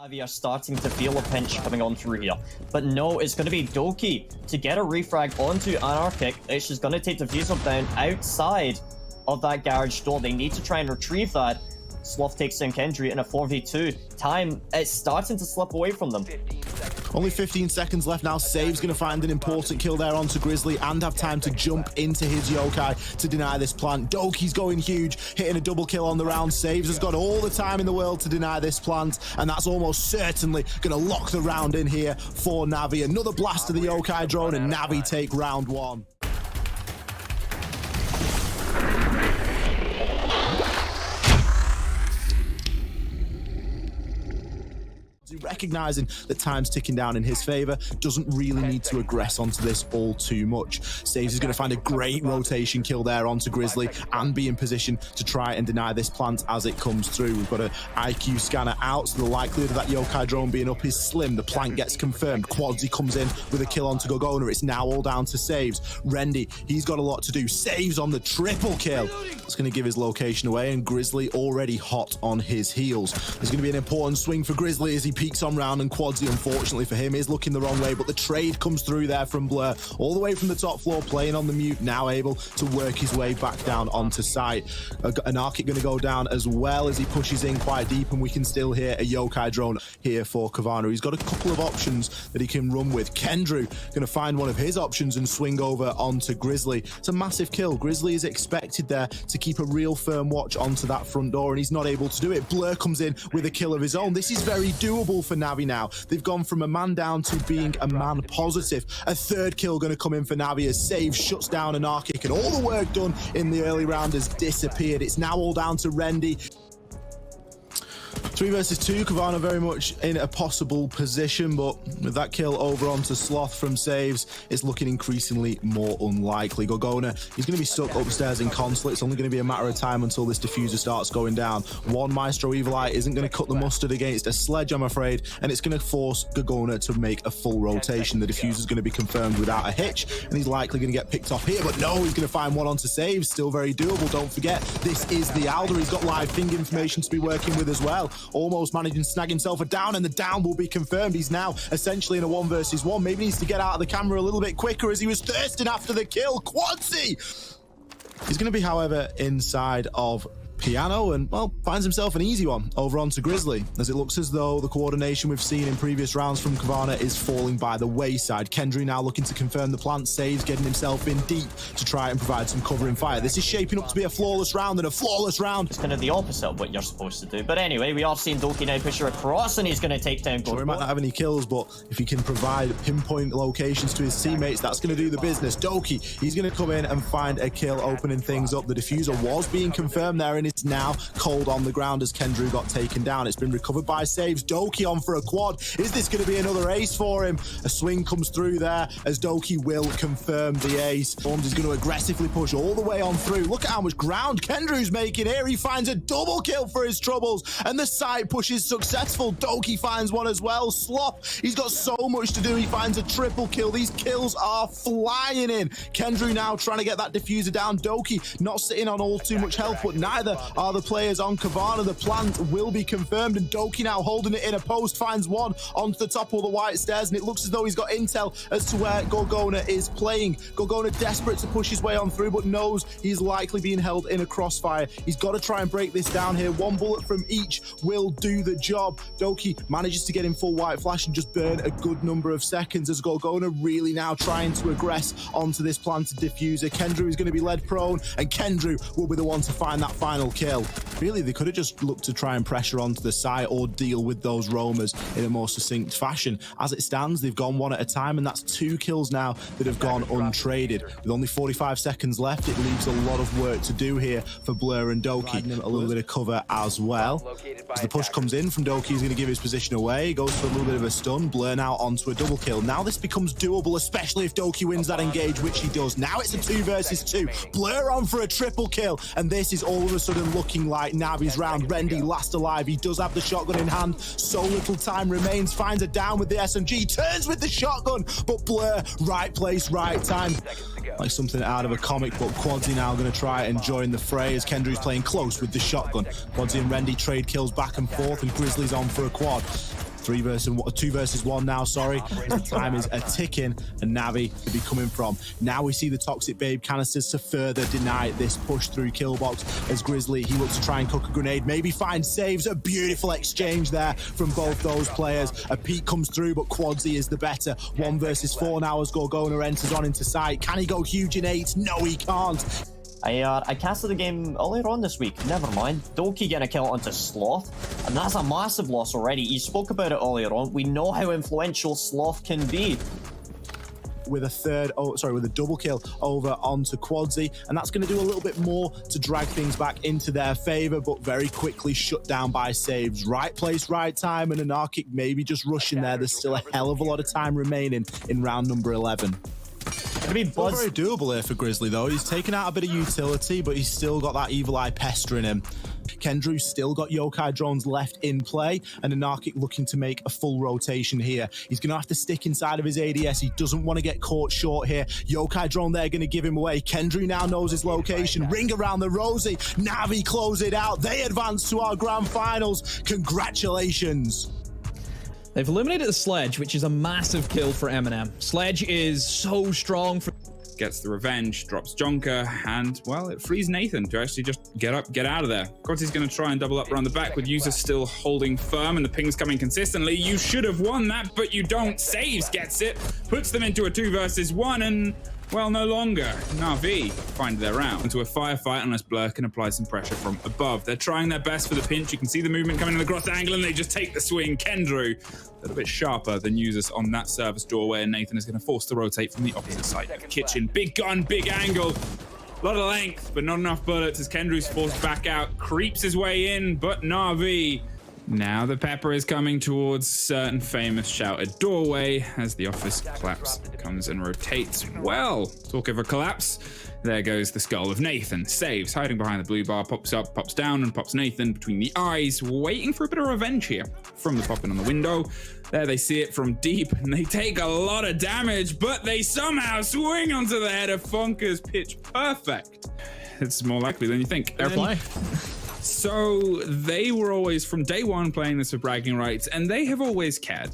NAVI are starting to feel a pinch coming on through here. But no, it's going to be Doki to get a refrag onto Anarchic. It's just going to take Diffuser down outside of that garage door. They need to try and retrieve that. Sloth takes down Kendrew in a 4v2. Time, it's starting to slip away from them. Only 15 seconds left now. Save's going to find an important kill there onto Grizzly and have time to jump into his yokai to deny this plant. Doki's going huge, hitting a double kill on the round. Saves has got all the time in the world to deny this plant, and that's almost certainly going to lock the round in here for NAVI. Another blast of the yokai drone, and NAVI take round one. Recognizing that time's ticking down in his favor, doesn't really need to aggress onto this all too much. Saves is going to find a great rotation kill there onto Grizzly and be in position to try and deny this plant as it comes through. We've got an IQ scanner out, so the likelihood of that yokai drone being up is slim. The plant gets confirmed. Quadzy comes in with a kill onto Gogona. It's now all down to Saves. Rendy, he's got a lot to do. Saves on the triple kill. It's going to give his location away, and Grizzly already hot on his heels. There's going to be an important swing for Grizzly as he peeks on round, and Quadzy, unfortunately for him, is looking the wrong way, but the trade comes through there from Blurr, all the way from the top floor, playing on the mute, now able to work his way back down onto site. Anarchic going to go down as well as he pushes in quite deep, and we can still hear a yokai drone here for Kavana. He's got a couple of options that he can run with. Kendrew going to find one of his options and swing over onto Grizzly. It's a massive kill. Grizzly is expected there to keep a real firm watch onto that front door, and he's not able to do it. Blurr comes in with a kill of his own. This is very doable for NAVI now. They've gone from a man down to being a man positive. A third kill going to come in for NAVI as Save shuts down Anarchic, and all the work done in the early round has disappeared. It's now all down to Rendy. 3 versus 2, Kavana very much in a possible position, but with that kill over onto Sloth from Saves, it's looking increasingly more unlikely. Gogona, he's going to be stuck upstairs in console. It's only going to be a matter of time until this diffuser starts going down. One Maestro Evil Eye isn't going to cut the mustard against a Sledge, I'm afraid, and it's going to force Gogona to make a full rotation. The diffuser's going to be confirmed without a hitch, and he's likely going to get picked off here, but no, he's going to find one onto Saves. Still very doable. Don't forget, this is the Alder. He's got live ping information to be working with as well. Almost managing to snag himself a down, and the down will be confirmed. He's now essentially in a 1 versus 1. Maybe needs to get out of the camera a little bit quicker as he was thirsting after the kill. Quadzy! He's going to be, however, inside of Piano, and well, finds himself an easy one over onto Grizzly, as it looks as though the coordination we've seen in previous rounds from Kavana is falling by the wayside. Kendrew now looking to confirm the plant. Saves, getting himself in deep to try and provide some covering fire. This is shaping up to be a flawless round, and a flawless round. It's kind of the opposite of what you're supposed to do. But anyway, we are seeing Doki now push her across, and he's going to take down Sure, he might not have any kills, but if he can provide pinpoint locations to his teammates, that's going to do the business. Doki, he's going to come in and find a kill, opening things up. The diffuser was being confirmed there, and it's now cold on the ground as Kendrew got taken down. It's been recovered by Saves. Doki on for a quad. Is this going to be another ace for him? A swing comes through there as Doki will confirm the ace. Forms is going to aggressively push all the way on through. Look at how much ground Kendrew's making here. He finds a double kill for his troubles, and the side push is successful. Doki finds one as well. Sloth, he's got so much to do. He finds a triple kill. These kills are flying in. Kendrew now trying to get that diffuser down. Doki not sitting on all too much health, but neither are the players on Kavana. The plant will be confirmed, and Doki now holding it in a post finds one onto the top of the white stairs, and it looks as though he's got intel as to where Gogona is playing. Gogona desperate to push his way on through, but knows he's likely being held in a crossfire. He's got to try and break this down here. One bullet from each will do the job. Doki manages to get in full white flash and just burn a good number of seconds as Gogona really now trying to aggress onto this planted diffuser. Kendrew is going to be led prone, and Kendrew will be the one to find that final kill. Really, they could have just looked to try and pressure onto the site or deal with those roamers in a more succinct fashion. As it stands, they've gone one at a time, and that's 2 kills now that have gone untraded. With only 45 seconds left, it leaves a lot of work to do here for Blurr and Doki. A little bit of cover as well. As the push comes in from Doki, he's going to give his position away. Goes for a little bit of a stun. Blurr now onto a double kill. Now this becomes doable, especially if Doki wins that engage, which he does. Now it's a 2 versus 2. Blurr on for a triple kill, and this is all of a sudden looking like NAVI's round. Rendy last alive. He does have the shotgun in hand. So little time remains. Finds a down with the SMG. Turns with the shotgun, but Blurr, right place, right time. Like something out of a comic book. Quadzy now going to try and join the fray as Kendrew's playing close with the shotgun. Quadzy and Rendy trade kills back and forth, and Grizzly's on for a quad. 2 versus 1 now, sorry. The time is ticking, and Navi will be coming from. Now we see the Toxic Babe canisters to further deny this push through kill box as Grizzly, he looks to try and cook a grenade, maybe find saves. A beautiful exchange there from both those players. A peek comes through, but Quadzy is the better. 1 versus 4 now as Gorgona enters on into sight. Can he go huge in 8? No, he can't. I casted the game earlier on this week. Never mind. Doki getting a kill onto Sloth, and that's a massive loss already. You spoke about it earlier on. We know how influential Sloth can be. With a double kill over onto Quadzy, and that's going to do a little bit more to drag things back into their favor, but very quickly shut down by saves. Right place, right time, and Anarchic maybe just rushing there. There's still a hell of a lot of time remaining in round number 11. Very doable here for Grizzly, though. He's taken out a bit of utility, but he's still got that evil eye pestering him. Kendrew still got yokai drones left in play, and Anarchic looking to make a full rotation here. He's going to have to stick inside of his ADS. He doesn't want to get caught short here. Yokai drone there going to give him away. Kendrew now knows his location. Ring around the Rosie. Navi close it out. They advance to our grand finals. Congratulations. They've eliminated the Sledge, which is a massive kill for Eminem. Sledge is so strong for... Gets the revenge, drops Jonker, and, well, it frees Nathan to actually just get up, get out of there. Quadzy's going to try and double up around the back with users still holding firm and the ping's coming consistently. You should have won that, but you don't. Saves gets it, puts them into a 2 versus 1, and, well, no longer. Navi find their round into a firefight unless Blurr can apply some pressure from above. They're trying their best for the pinch. You can see the movement coming in the cross angle, and they just take the swing. Kendrew, a little bit sharper than users on that service doorway, and Nathan is going to force to rotate from the opposite side of the kitchen. Big gun, big angle. A lot of length, but not enough bullets as Kendrew's forced back out. Creeps his way in, but Navi. Now the pepper is coming towards certain famous shouted doorway as the office collapse comes and rotates. Well, talk of a collapse. There goes the skull of Nathan. Saves, hiding behind the blue bar, pops up, pops down, and pops Nathan between the eyes, waiting for a bit of revenge here from the popping on the window. There they see it from deep, and they take a lot of damage, but they somehow swing onto the head of Funker's pitch perfect. It's more likely than you think. Fair play. So they were always, from day one, playing this for bragging rights, and they have always cared.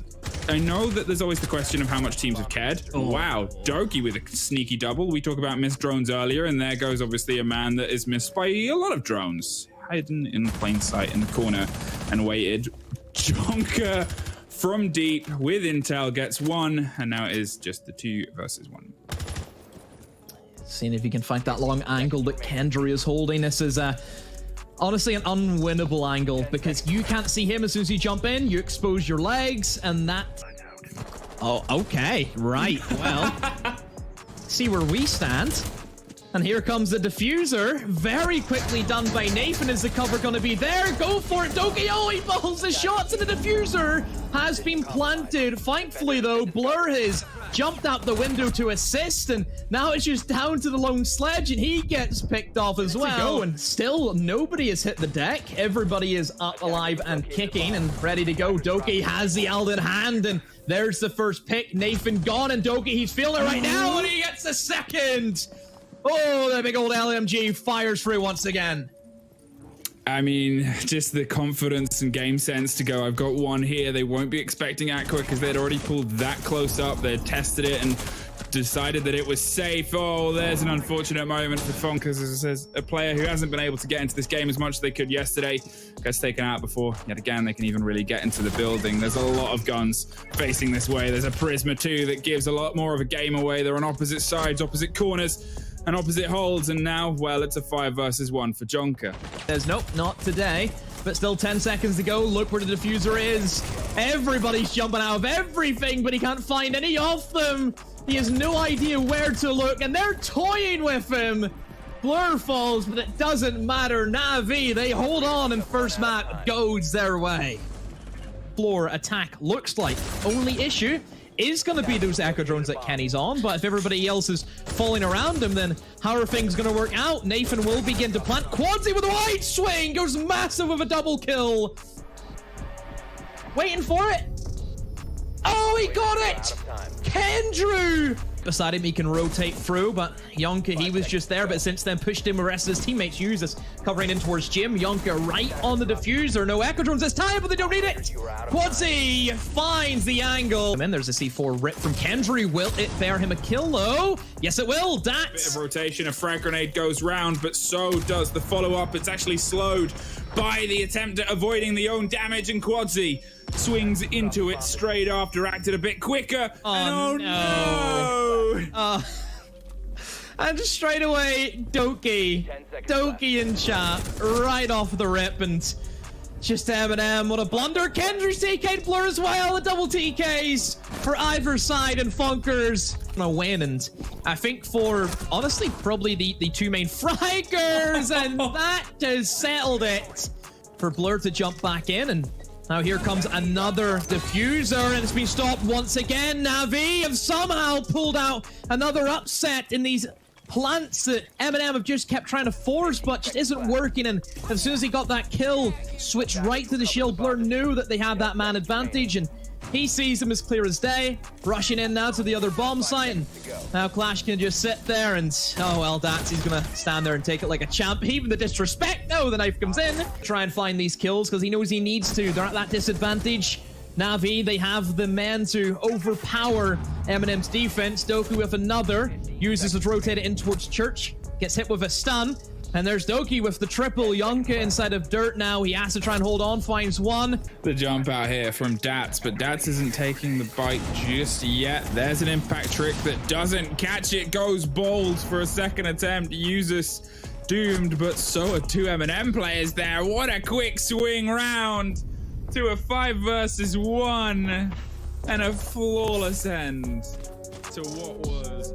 I know that there's always the question of how much teams have cared. Oh. Wow, Doki with a sneaky double. We talked about missed drones earlier, and there goes obviously a man that is missed by a lot of drones. Hidden in plain sight in the corner and waited. Jonker from deep with intel gets 1, and now it is just the 2 versus 1. Seeing if you can find that long angle that Kendrew is holding. This is honestly an unwinnable angle because you can't see him as soon as you jump in. You expose your legs, and that... Oh, okay. Right. Well, see where we stand. And here comes the diffuser. Very quickly done by Nathan. Is the cover going to be there? Go for it, Doki. Oh, he balls the shots, and the diffuser has been planted. Thankfully, though, Blurr has jumped out the window to assist, and now it's just down to the lone Sledge, and he gets picked off as well. And still, nobody has hit the deck. Everybody is up, alive, and kicking, and ready to go. Doki has the ult in hand, and there's the first pick. Nathan gone, and Doki, he's feeling it right now, and he gets the second. Oh, that big old LMG fires through once again. I mean, just the confidence and game sense to go, I've got 1 here. They won't be expecting Aqua because they'd already pulled that close up. They'd tested it and decided that it was safe. Oh, there's an unfortunate moment for Funkers as a player who hasn't been able to get into this game as much as they could yesterday. Gets taken out before, yet again, they can even really get into the building. There's a lot of guns facing this way. There's a Prisma too that gives a lot more of a game away. They're on opposite sides, opposite corners, and opposite holds, and now, well, it's a 5 versus 1 for Jonker. There's nope, not today, but still 10 seconds to go. Look where the diffuser is. Everybody's jumping out of everything, but he can't find any of them. He has no idea where to look, and they're toying with him. Blurr falls, but it doesn't matter. Navi, they hold on, and first map goes their way. Floor attack looks like only issue is going to be those echo drones that Kenny's on, but if everybody else is falling around him, then how are things going to work out? Nathan will begin to plant. Quadzy with a wide swing, goes massive with a double kill. Waiting for it. Oh, he got it! Kendrew beside him, he can rotate through, but Yonka, he was just there, but since then pushed him, the rest of his teammates use this, covering in towards Jim. Yonka right on the diffuser, no Echo Drones this time, but they don't need it. Quadzy finds the angle. And then there's a C4 rip from Kendrew. Will it bear him a kill though? Yes, it will. Bit of rotation, a frag grenade goes round, but so does the follow-up. It's actually slowed by the attempt at avoiding the own damage, and Quadzy swings into it straight after, acted a bit quicker. Oh, no! And just straight away, Doki in chat, right off the rip, and just Eminem, what a blunder. Kendrew's TK'd Blurr as well, the double TKs for either side, and Funkers gonna win, and I think for, honestly, probably the two main fraggers, and that has settled it for Blurr to jump back in, and now here comes another diffuser, and it's been stopped once again. NAVI have somehow pulled out another upset in these plants that Eminem have just kept trying to force, but just isn't working, and as soon as he got that kill, switched right to the shield. Blurr knew that they had that man advantage, and he sees them as clear as day, rushing in now to the other bomb site, and now Clash can just sit there, and oh well, Datsy's gonna stand there and take it like a champ. Even the disrespect, no, the knife comes in. Try and find these kills, because he knows he needs to. They're at that disadvantage. NAVI, they have the men to overpower Eminem's defense. Doki with another, uses it to rotate it in towards Church, gets hit with a stun, and there's Doki with the triple. Yonka inside of dirt now, he has to try and hold on, finds one. The jump out here from Dats, but Dats isn't taking the bite just yet. There's an impact trick that doesn't catch it, goes bold for a second attempt. Usus doomed, but so are two Eminem players there. What a quick swing round to a 5 versus 1 and a flawless end to what was